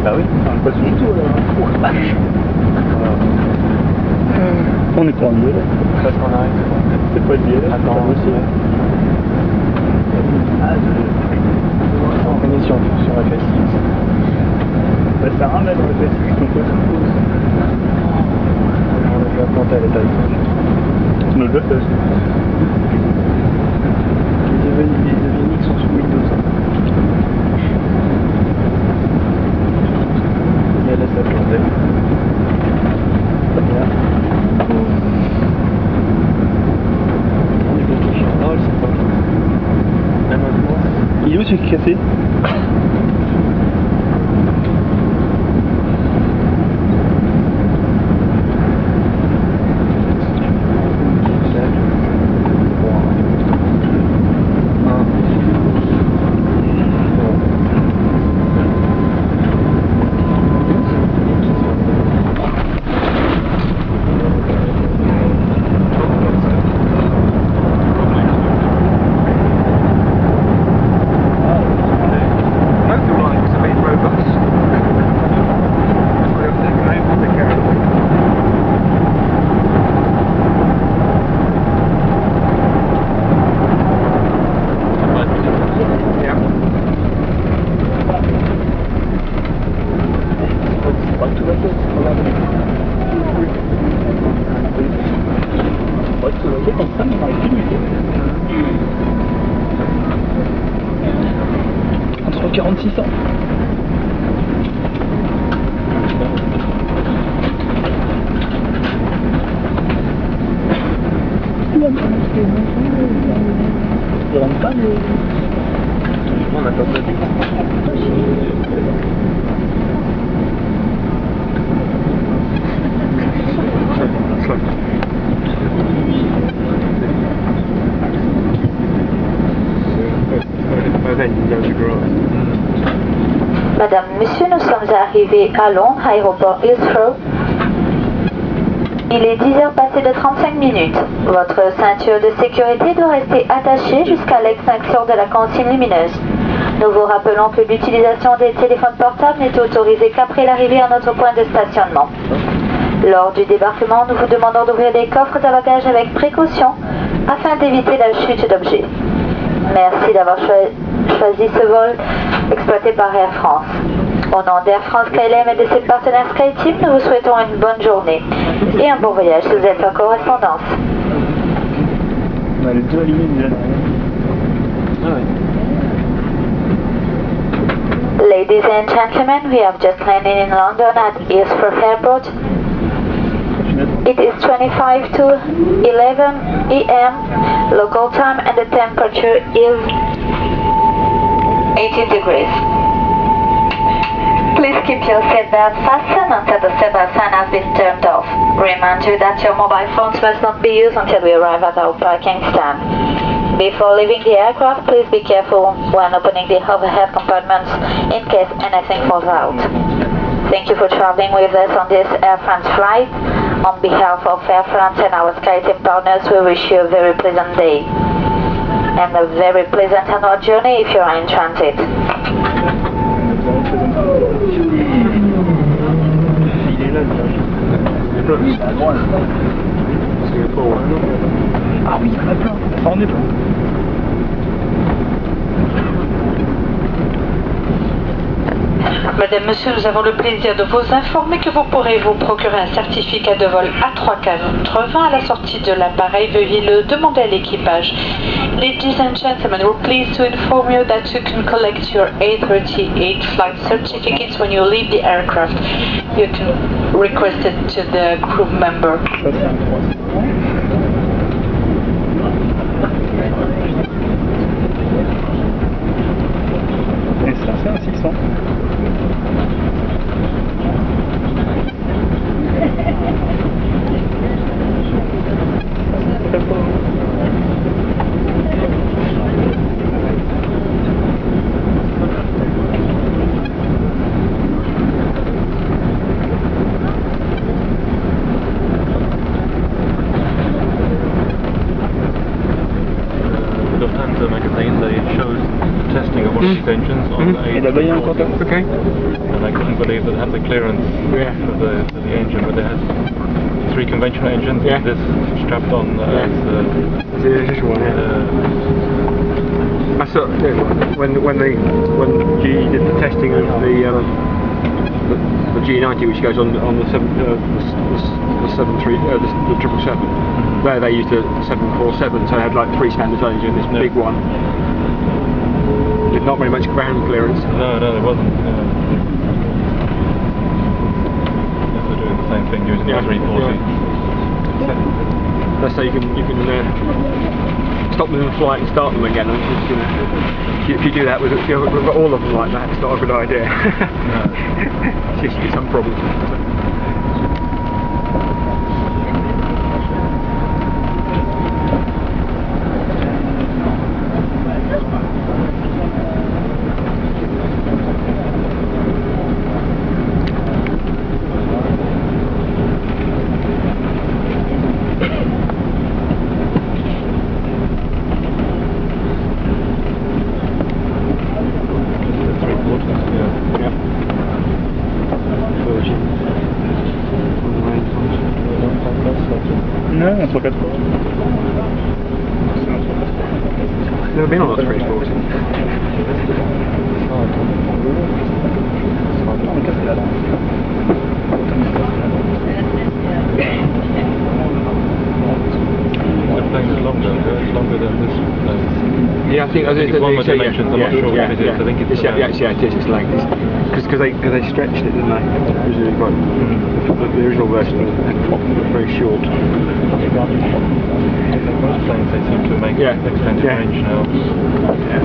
Bah oui. Un poisson du tout alors. Oh la vache. On est pas en IL. Parce qu'on arrive. C'est pas de l'IL. Attends, aussi. On finit sur FSX. Bah ça ramène dans le FSX, donc quoi ça pose. On a déjà planté à l'état de On a déjà fait ça. Les Evenix sont sous Windows. Il y a la salle planter. Très bien. On est bloqué chez un drôle, c'est pas. Même un point. Il est où celui qui est cassé? Entre 46 ans. Il rentre pas mais... On n'a pas fait. Madame, Monsieur, nous sommes arrivés à Londres, aéroport Heathrow. Il est 10h passé de 35 minutes. Votre ceinture de sécurité doit rester attachée jusqu'à l'extinction de la consigne lumineuse. Nous vous rappelons que l'utilisation des téléphones portables n'est autorisée qu'après l'arrivée à notre point de stationnement. Lors du débarquement, nous vous demandons d'ouvrir les coffres de bagages avec précaution afin d'éviter la chute d'objets. Merci d'avoir choisi ce vol exploité par Air France. Au nom d'Air France KLM et de ses partenaires SkyTeam, nous vous souhaitons une bonne journée et un bon voyage si vous êtes en correspondance. On a les deux alignés déjà derrière. Ah oui. Ladies and gentlemen, we have just landed in London at Heathrow Airport. It is 25 to 11 a.m. local time and the temperature is 18 degrees. Please keep your seatbelt fastened until the seatbelt sign has been turned off. Remind you that your mobile phones must not be used until we arrive at our parking stand. Before leaving the aircraft, please be careful when opening the overhead compartments in case anything falls out. Thank you for traveling with us on this Air France flight. On behalf of Air France and our SkyTeam partners, we wish you a very pleasant day and a very pleasant annual journey if you are in transit. Il est là, ah oui, il y en a plein. Ça en est plein. Madame, Monsieur, nous avons le plaisir de vous informer que vous pourrez vous procurer un certificat de vol A380 à la sortie de l'appareil. Veuillez le demander à l'équipage. Ladies and gentlemen, we're pleased to inform you that you can collect your A380 flight certificates when you leave the aircraft. You can request it to the crew member. Ça c'est un 300. Et ça c'est un 600. Il a donné un contact. Okay. And I couldn't believe that it had the clearance Yeah. for the engine, but they had 3 conventional engines. Yeah. This strapped on Yeah. as The initial one, yeah. I saw when GE did the testing of the G90, which goes on the 777. There they used a 747, so they had like 3 standard engines and this Yeah. big one. Did not very much ground clearance. No, there wasn't. They're doing the same thing using Yeah. the 340. Let's say you can stop them in flight and start them again. And just, if you do that with if you've got all of them like that, it's not a good idea. No. It's just get some problems. Non, un 180. Never been on a 340. The plane is longer. It's longer than this plane. Yeah, I think it's one with dimensions. I'm not sure what it is. I think it's it is. It's like because they stretched it, didn't they? Originally, but the original version was very short. Most planes they seem to make extended Yeah. range now. Yeah.